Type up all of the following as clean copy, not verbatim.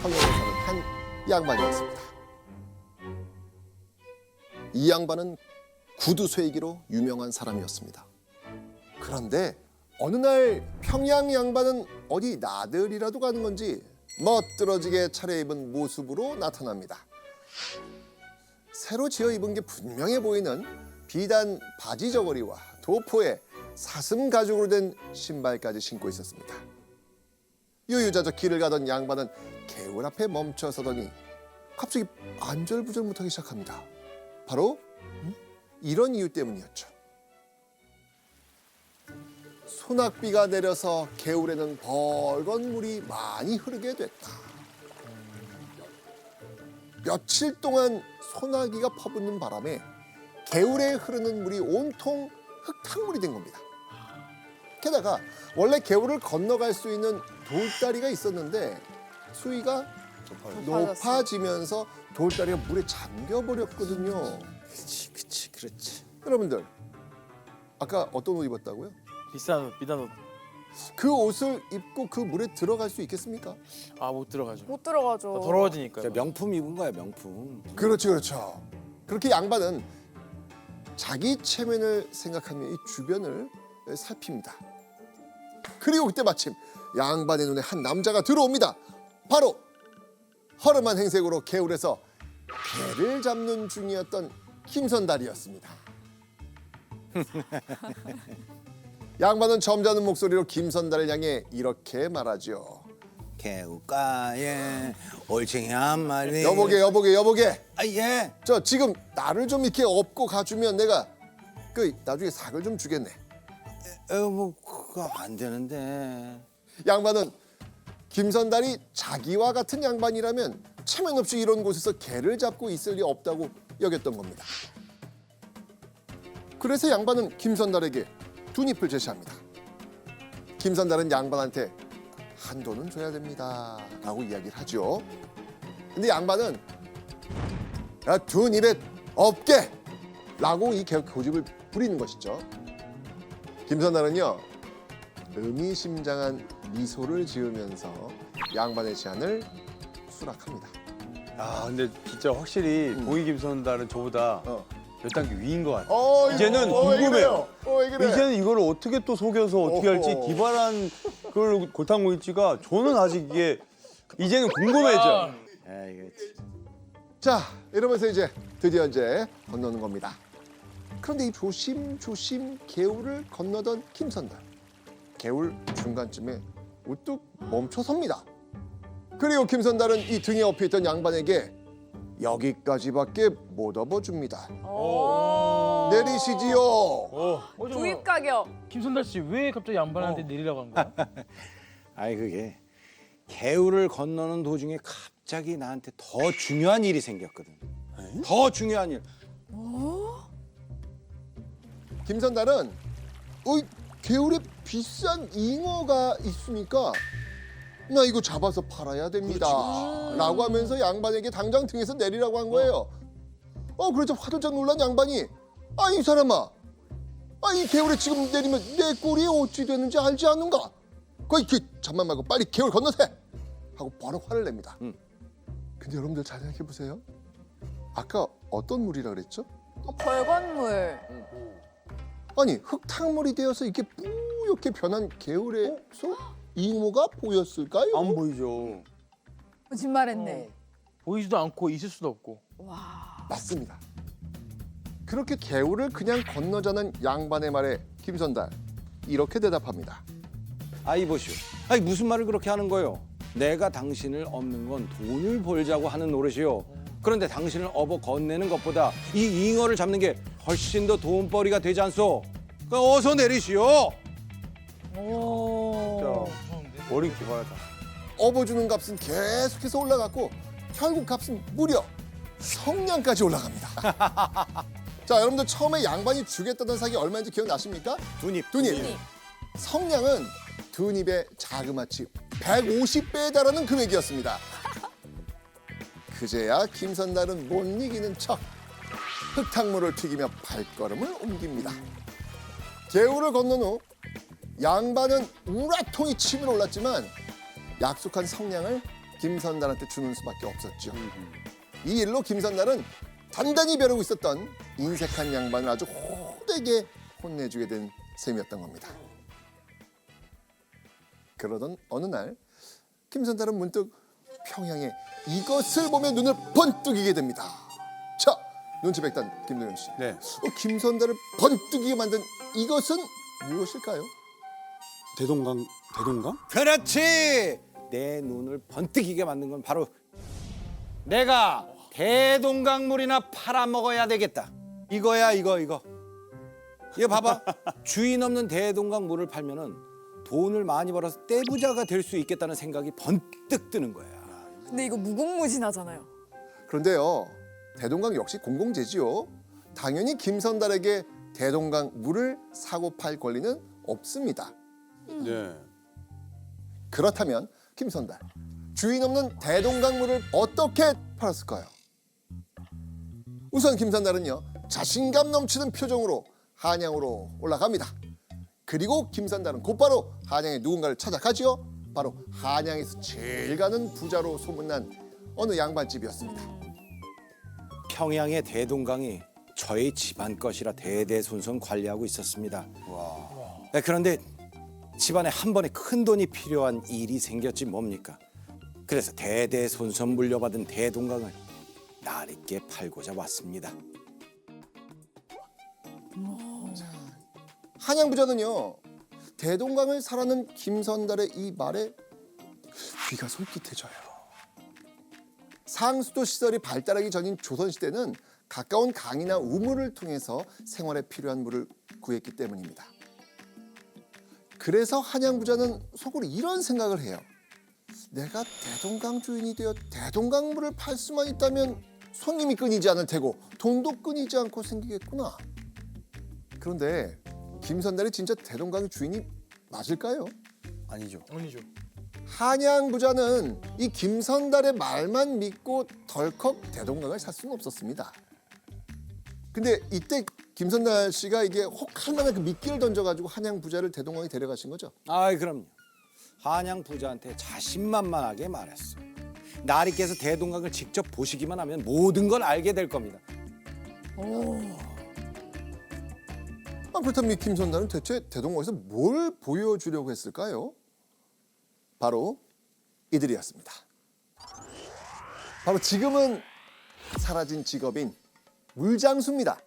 평양에 사는 한 양반이었습니다. 이 양반은 구두 쇠이기로 유명한 사람이었습니다. 그런데 어느 날 평양 양반은 어디 나들이라도 가는 건지 멋들어지게 차려입은 모습으로 나타납니다. 새로 지어 입은 게 분명해 보이는 비단 바지 저고리와 도포에 사슴 가죽으로 된 신발까지 신고 있었습니다. 유유자적 길을 가던 양반은 개울 앞에 멈춰서더니 갑자기 안절부절 못하기 시작합니다. 바로 이런 이유 때문이었죠. 소낙비가 내려서 개울에는 벌건 물이 많이 흐르게 됐다. 며칠 동안 소나기가 퍼붓는 바람에 개울에 흐르는 물이 온통 흙탕물이 된 겁니다. 게다가 원래 개울을 건너갈 수 있는 돌다리가 있었는데 수위가 높아지면서 돌다리가 물에 잠겨버렸거든요. 그렇지. 여러분들, 아까 어떤 옷 입었다고요? 비싼 옷. 그 옷을 입고 그 물에 들어갈 수 있겠습니까? 아, 못 들어가죠. 못 들어가죠. 더러워지니까. 명품 입은 거야, 명품. 그렇죠, 그렇죠. 그렇게 양반은 자기 체면을 생각하며 이 주변을 살핍니다. 그리고 그때 마침 양반의 눈에 한 남자가 들어옵니다. 바로 허름한 행색으로 개울에서 개를 잡는 중이었던 김선달이었습니다. 양반은 점잖은 목소리로 김선달을 향해 이렇게 말하죠. 개울가에 올챙이 한 마리. 여보게. 아, 예. 저 지금 나를 좀 이렇게 업고 가주면 내가 그 나중에 삭을 좀 주겠네. 뭐 그거 안 되는데. 양반은 김선달이 자기와 같은 양반이라면 체면 없이 이런 곳에서 개를 잡고 있을 리 없다고 여겼던 겁니다. 그래서 양반은 김선달에게 두 잎을 제시합니다. 김선달은 양반한테 한도는 줘야 됩니다 라고 이야기를 하죠. 근데 양반은 야, 두 입에 없게 라고 이 고집을 부리는 것이죠. 김선달은요 의미심장한 미소를 지으면서 양반의 제안을 수락합니다. 아 근데 진짜 확실히 보이 김선달은 저보다 몇 단계 위인 것 같아. 이제는 궁금해요. 이제는 이걸 어떻게 또 속여서 어떻게 할지 기발한 그걸 골탕고 있지가 저는 아직 이게 이제는 궁금해져. 아 이게 자, 이러면서 이제 드디어 이제 건너는 겁니다. 그런데 이 조심조심 개울을 건너던 김선달. 개울 중간쯤에 우뚝 멈춰섭니다. 그리고 김선달은 이 등에 업혀있던 양반에게 여기까지밖에 못 업어줍니다. 내리시지요. 주입 가격. 김선달 씨 왜 갑자기 양반한테 내리라고 한 거야? 아이 그게 개울을 건너는 도중에 갑자기 나한테 더 중요한 일이 생겼거든. 더 중요한 일. 김선달은 개울에 비싼 잉어가 있으니까 나 이거 잡아서 팔아야 됩니다 라고 하면서 양반에게 당장 등에서 내리라고 한 거예요. 그래서 화들짝 놀란 양반이 이 사람아, 이 개울에 지금 내리면 내 꼴이 어찌 되는지 알지 않는가? 잠만 말고 빨리 개울 건너세 하고 바로 화를 냅니다. 근데 여러분들 잘 생각해 보세요. 아까 어떤 물이라 그랬죠? 벌건물. 아니 흙탕물이 되어서 이렇게 뿌옇게 변한 개울에서 잉어가 보였을까요? 안 보이죠. 거짓말했네. 보이지도 않고 있을 수도 없고. 와. 맞습니다. 그렇게 개울을 그냥 건너자는 양반의 말에 김선달 이렇게 대답합니다. 아이 보시오. 아이 무슨 말을 그렇게 하는 거요? 내가 당신을 업는 건 돈을 벌자고 하는 노릇이요. 그런데 당신을 업어 건네는 것보다 이 잉어를 잡는 게 훨씬 더 돈벌이가 되지 않소? 어서 내리시오. 오. 머리 기발하다. 업어주는 값은 계속해서 올라갔고 결국 값은 무려 성냥까지 올라갑니다. 자, 여러분들 처음에 양반이 주겠다던 삭이 얼마인지 기억나십니까? 두 입. 두 입. 성냥은 두 입의 자그마치 150배에 달하는 금액이었습니다. 그제야 김선달은 못 이기는 척 흙탕물을 튀기며 발걸음을 옮깁니다. 개울을 건넌 후 양반은 우라통이 치밀어 올랐지만 약속한 성냥을 김선달한테 주는 수밖에 없었죠. 이 일로 김선달은 단단히 벼르고 있었던 인색한 양반을 아주 호되게 혼내주게 된 셈이었던 겁니다. 그러던 어느 날 김선달은 문득 평양에 이것을 보며 눈을 번뜩이게 됩니다. 자, 눈치백단 김동현 씨. 네. 김선달을 번뜩이게 만든 이것은 무엇일까요? 대동강? 그렇지. 내 눈을 번뜩이게 만든 건 바로 내가 대동강물이나 팔아먹어야 되겠다. 이거야 이거. 이거 봐봐. 주인 없는 대동강물을 팔면은 돈을 많이 벌어서 떼부자가 될 수 있겠다는 생각이 번뜩 드는 거야. 근데 이거 무궁무진하잖아요. 그런데요, 대동강 역시 공공재지요. 당연히 김선달에게 대동강 물을 사고 팔 권리는 없습니다. 네. 그렇다면 김선달, 주인 없는 대동강 물을 어떻게 팔았을까요? 우선 김선달은요, 자신감 넘치는 표정으로 한양으로 올라갑니다. 그리고 김선달은 곧바로 한양에 누군가를 찾아가지요. 바로 한양에서 제일 가는 부자로 소문난 어느 양반집이었습니다. 평양의 대동강이 저희 집안 것이라 대대손손 관리하고 있었습니다. 네, 그런데 집안에 한 번에 큰 돈이 필요한 일이 생겼지 뭡니까? 그래서 대대손손 물려받은 대동강을 날있게 팔고자 왔습니다. 한양 부자는요, 대동강을 사라는 김선달의 이 말에 귀가 솔깃해져요. 상수도 시설이 발달하기 전인 조선시대는 가까운 강이나 우물을 통해서 생활에 필요한 물을 구했기 때문입니다. 그래서 한양 부자는 속으로 이런 생각을 해요. 내가 대동강 주인이 되어 대동강 물을 팔 수만 있다면 손님이 끊이지 않을 테고 돈도 끊이지 않고 생기겠구나. 그런데 김선달이 진짜 대동강 주인이 맞을까요? 아니죠. 아니죠. 한양 부자는 이 김선달의 말만 믿고 덜컥 대동강을 살 수는 없었습니다. 근데 이때 김선달 씨가 이게 혹할 만한 그 미끼를 던져가지고 한양 부자를 대동강에 데려가신 거죠. 아이 그럼요. 한양 부자한테 자신만만하게 말했어. 나리께서 대동강을 직접 보시기만 하면 모든 걸 알게 될 겁니다. 그렇다면 이 김선달은 대체 대동강에서 뭘 보여주려고 했을까요? 바로 이들이었습니다. 바로 지금은 사라진 직업인 물장수입니다.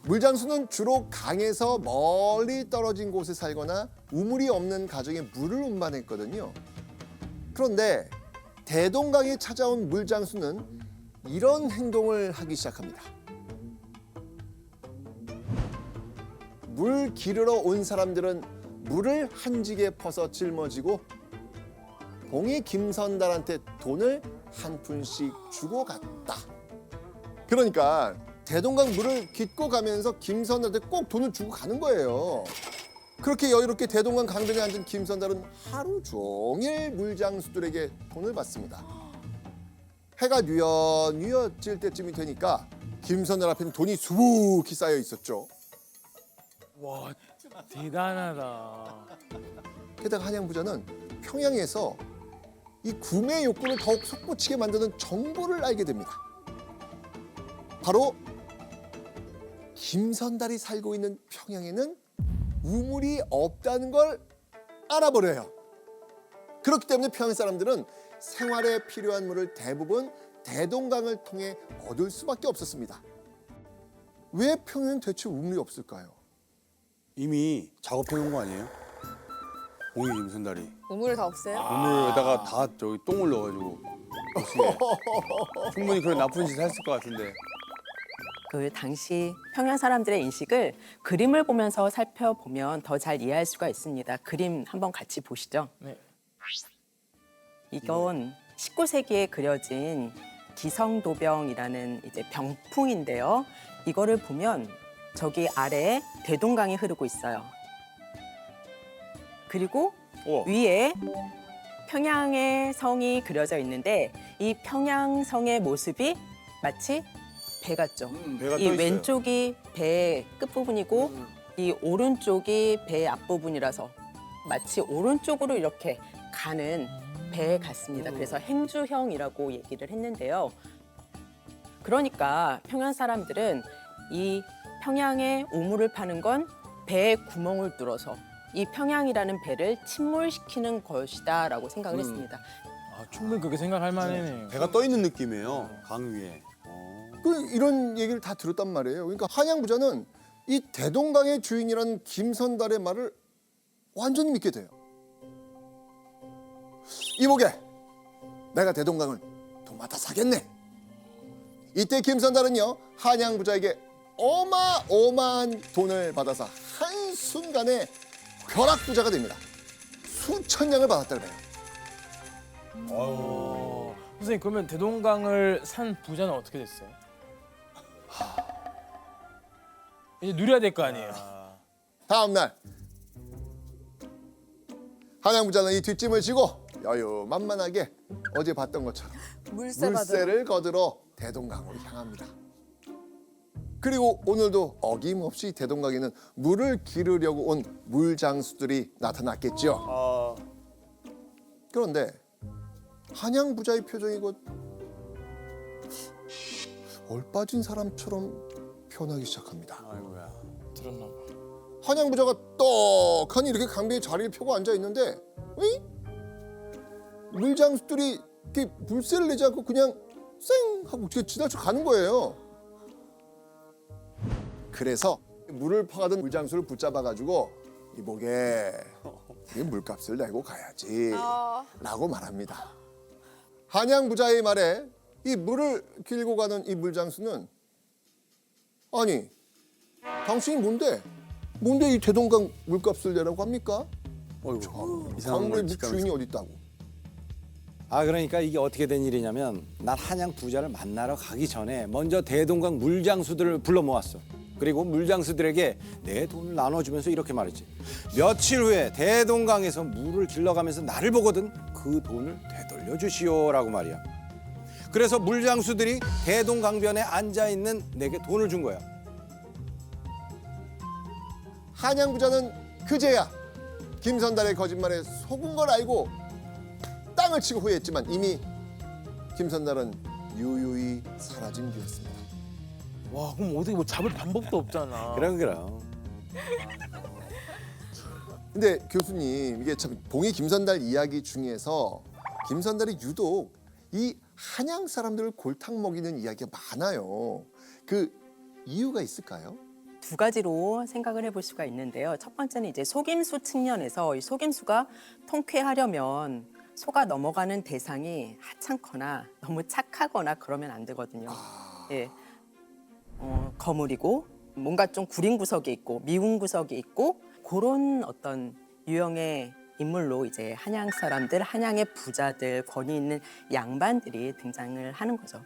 물장수는 주로 강에서 멀리 떨어진 곳에 살거나 우물이 없는 가정에 물을 운반했거든요. 그런데 대동강에 찾아온 물장수는 이런 행동을 하기 시작합니다. 물 기르러 온 사람들은 물을 한 지게 퍼서 짊어지고 봉이 김선달한테 돈을 한 푼씩 주고 갔다. 그러니까 대동강 물을 깃고 가면서 김선달한테 꼭 돈을 주고 가는 거예요. 그렇게 여유롭게 대동강 강변에 앉은 김선달은 하루 종일 물장수들에게 돈을 받습니다. 해가 뉘엿뉘엿 질 때쯤이 되니까 김선달 앞에는 돈이 수북히 쌓여 있었죠. 와 대단하다. 게다가 한양 부자는 평양에서 이 구매 욕구를 더욱 솟구치게 만드는 정보를 알게 됩니다. 바로 김선달이 살고 있는 평양에는 우물이 없다는 걸 알아버려요. 그렇기 때문에 평양 사람들은 생활에 필요한 물을 대부분 대동강을 통해 얻을 수밖에 없었습니다. 왜 평양엔 대체 우물이 없을까요? 이미 작업해 놓은 거 아니에요? 봉이 김선달이 우물을 다 없애요? 우물에다가 다 저기 똥을 넣어가지고 도시에. 충분히 그런 나쁜 짓 했을 것 같은데. 그 당시 평양 사람들의 인식을 그림을 보면서 살펴보면 더 잘 이해할 수가 있습니다. 그림 한번 같이 보시죠. 네. 이건 19세기에 그려진 기성도병이라는 이제 병풍인데요. 이거를 보면 저기 아래에 대동강이 흐르고 있어요. 그리고 우와. 위에 평양의 성이 그려져 있는데 이 평양성의 모습이 마치 배 같죠. 배가 떠 이 있어요. 왼쪽이 배의 끝부분이고 이 오른쪽이 배의 앞부분이라서 마치 오른쪽으로 이렇게 가는 배에 갔습니다. 그래서 행주형이라고 얘기를 했는데요. 그러니까 평양 사람들은 이 평양에 우물을 파는 건 배에 구멍을 뚫어서 이 평양이라는 배를 침몰시키는 것이다라고 생각을 했습니다. 아, 충분히 그렇게 생각할 만하네요. 배가 떠 있는 느낌이에요. 강 위에. 이런 얘기를 다 들었단 말이에요. 그러니까 한양 부자는 이 대동강의 주인이라는 김선달의 말을 완전히 믿게 돼요. 이보게, 내가 대동강을 도맡아 사겠네. 이때 김선달은요, 한양 부자에게 어마어마한 돈을 받아서 한순간에 벼락 부자가 됩니다. 수천 냥을 받았다고 해요. 선생님 그러면 대동강을 산 부자는 어떻게 됐어요? 이제 누려야 될 거 아니에요. 다음 날 한양 부자는 이 뒷짐을 지고 여유만만하게 어제 봤던 것처럼 물세 받으러. 물세를 거두러 대동강으로 향합니다. 그리고 오늘도 어김없이 대동강에는 물을 기르려고 온 물장수들이 나타났겠죠. 그런데 한양 부자의 표정이 곧 얼빠진 사람처럼 변하기 시작합니다. 아이고야. 들었나 봐. 한양 부자가 떡하니 이렇게 강변에 자리를 펴고 앉아 있는데, 물장수들이 이렇게 물세를 내지 않고 그냥 쌩 하고 이렇게 지나쳐 가는 거예요. 그래서 물을 퍼가던 물장수를 붙잡아가지고 이보게, 이 물값을 내고 가야지 라고 말합니다. 한양 부자의 말에 이 물을 길고 가는 이 물장수는, 아니 당신이 뭔데 이 대동강 물값을 내라고 합니까? 어이구. 이상한 강물의 걸 물 직감해서. 주인이 어디 있다고? 아 그러니까 이게 어떻게 된 일이냐면 난 한양 부자를 만나러 가기 전에 먼저 대동강 물장수들을 불러 모았어. 그리고 물장수들에게 내 돈을 나눠주면서 이렇게 말했지. 며칠 후에 대동강에서 물을 길러가면서 나를 보거든 그 돈을 되돌려 주시오라고 말이야. 그래서 물장수들이 대동강변에 앉아있는 내게 돈을 준 거야. 한양 부자는 그제야 김선달의 거짓말에 속은 걸 알고 땅을 치고 후회했지만 이미 김선달은 유유히 사라진 뒤였습니다. 와 그럼 어떻게 뭐 잡을 방법도 없잖아. 그럼. 근데 교수님, 이게 참 봉이 김선달 이야기 중에서 김선달이 유독 이 한양 사람들을 골탕 먹이는 이야기가 많아요. 그 이유가 있을까요? 두 가지로 생각을 해볼 수가 있는데요. 첫 번째는 이제 속임수 측면에서 이 속임수가 통쾌하려면 속아 넘어가는 대상이 하찮거나 너무 착하거나 그러면 안 되거든요. 예, 거물이고 뭔가 좀 구린 구석이 있고 미운 구석이 있고 그런 어떤 유형의 인물로 이제 한양 사람들, 한양의 부자들, 권위 있는 양반들이 등장을 하는 거죠.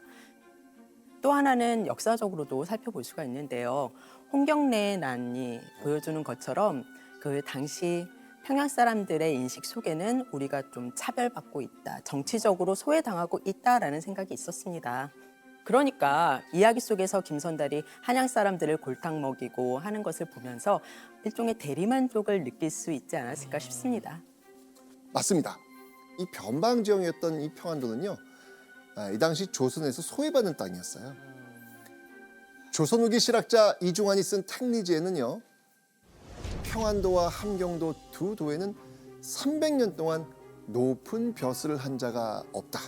또 하나는 역사적으로도 살펴볼 수가 있는데요. 홍경래 난이 보여주는 것처럼 그 당시 평양 사람들의 인식 속에는 우리가 좀 차별받고 있다, 정치적으로 소외당하고 있다라는 생각이 있었습니다. 그러니까 이야기 속에서 김선달이 한양 사람들을 골탕 먹이고 하는 것을 보면서 일종의 대리만족을 느낄 수 있지 않았을까 싶습니다. 맞습니다. 이 변방 지형이었던 이 평안도는요, 이 당시 조선에서 소외받는 땅이었어요. 조선 후기 실학자 이중환이 쓴 택리지에는요, 평안도와 함경도 두 도에는 300년 동안 높은 벼슬을 한 자가 없다.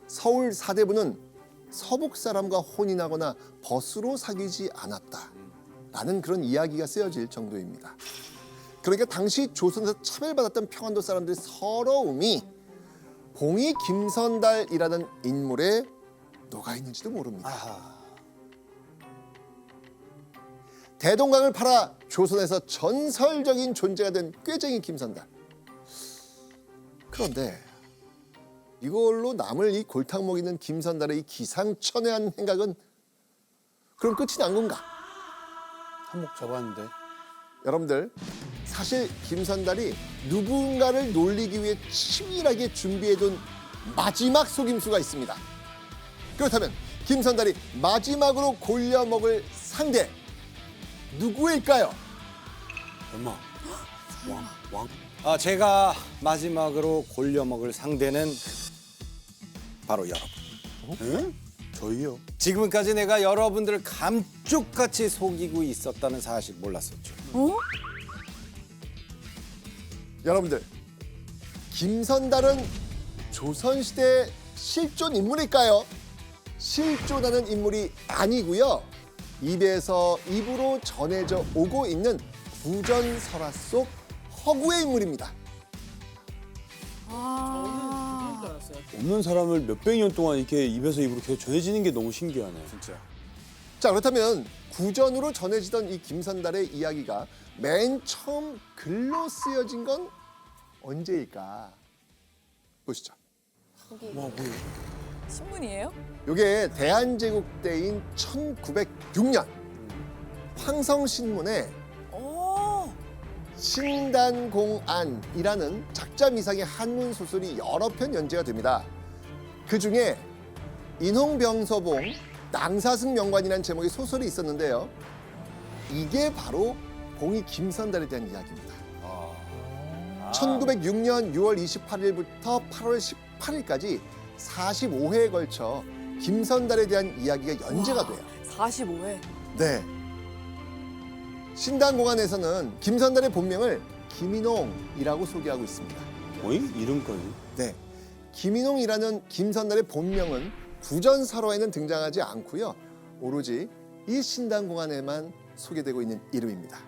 서울 사대부는 서북 사람과 혼인하거나 벗으로 사귀지 않았다. 라는 그런 이야기가 쓰여질 정도입니다. 그러니까 당시 조선에서 차별받았던 평안도 사람들의 서러움이 봉이 김선달이라는 인물에 녹아있는지도 모릅니다. 대동강을 팔아 조선에서 전설적인 존재가 된 꾀쟁이 김선달. 그런데 이걸로 남을 이 골탕 먹이는 김선달의 이 기상천외한 행각은 그럼 끝이 난 건가? 한몫 잡았는데. 여러분들, 사실 김선달이 누군가를 놀리기 위해 치밀하게 준비해둔 마지막 속임수가 있습니다. 그렇다면 김선달이 마지막으로 골려 먹을 상대 누구일까요? 엄마. 왕. 제가 마지막으로 골려먹을 상대는 바로 여러분. 저희요? 지금까지 내가 여러분들을 감쪽같이 속이고 있었다는 사실 몰랐었죠. 여러분들, 김선달은 조선시대 실존 인물일까요? 실존하는 인물이 아니고요. 입에서 입으로 전해져 오고 있는 구전설화 속 허구의 인물입니다. 없는 사람을 몇백 년 동안 이렇게 입에서 입으로 계속 전해지는 게 너무 신기하네. 진짜. 자, 그렇다면 구전으로 전해지던 이 김선달의 이야기가 맨 처음 글로 쓰여진 건 언제일까? 보시죠. 신문이에요? 이게 대한제국 때인 1906년 황성신문에 신단공안이라는 작자미상의 한문 소설이 여러 편 연재가 됩니다. 그중에 인홍병서봉 낭사승 명관이라는 제목의 소설이 있었는데요. 이게 바로 봉이 김선달에 대한 이야기입니다. 1906년 6월 28일부터 8월 18일까지 45회에 걸쳐 김선달에 대한 이야기가 연재가 돼요. 45회. 네. 신단공안에서는 김선달의 본명을 김인홍이라고 소개하고 있습니다. 어이? 이름까지? 네. 김인홍이라는 김선달의 본명은 구전설화에는 등장하지 않고요. 오로지 이 신단공안에만 소개되고 있는 이름입니다.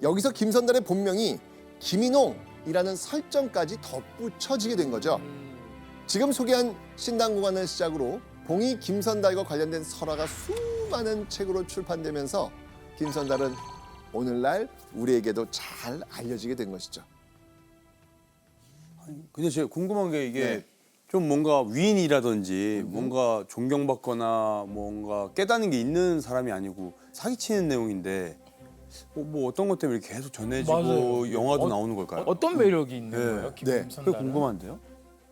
여기서 김선달의 본명이 김인홍이라는 설정까지 덧붙여지게 된 거죠. 지금 소개한 신단공안을 시작으로 봉이 김선달과 관련된 설화가 수많은 책으로 출판되면서 김선달은 오늘날 우리에게도 잘 알려지게 된 것이죠. 근데 제가 궁금한 게 이게 네. 좀 뭔가 위인이라든지 뭔가 존경받거나 뭔가 깨닫는 게 있는 사람이 아니고 사기치는 내용인데 뭐 어떤 것 때문에 계속 전해지고 맞아요. 영화도 나오는 걸까요? 어떤 매력이 있는 네. 거예요? 네. 그게 김선달은? 궁금한데요?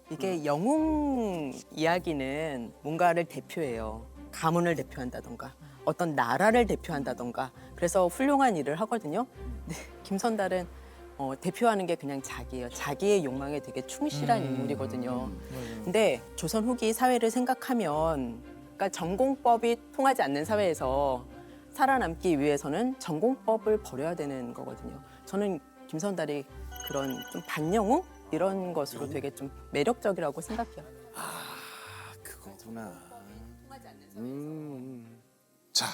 이게 영웅 이야기는 뭔가를 대표해요. 가문을 대표한다던가 어떤 나라를 대표한다던가 그래서 훌륭한 일을 하거든요. 근데 김선달은 대표하는 게 그냥 자기예요. 자기의 욕망에 되게 충실한 인물이거든요. 근데 조선 후기 사회를 생각하면 그러니까 전공법이 통하지 않는 사회에서 살아남기 위해서는 전공법을 버려야 되는 거거든요. 저는 김선달이 그런 좀 반영웅 이런 것으로 되게 좀 매력적이라고 생각해요. 그거구나. 자,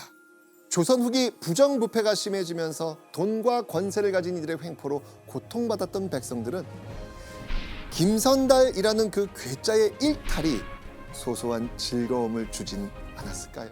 조선 후기 부정부패가 심해지면서 돈과 권세를 가진 이들의 횡포로 고통받았던 백성들은 김선달이라는 그 괴짜의 일탈이 소소한 즐거움을 주진 않았을까요?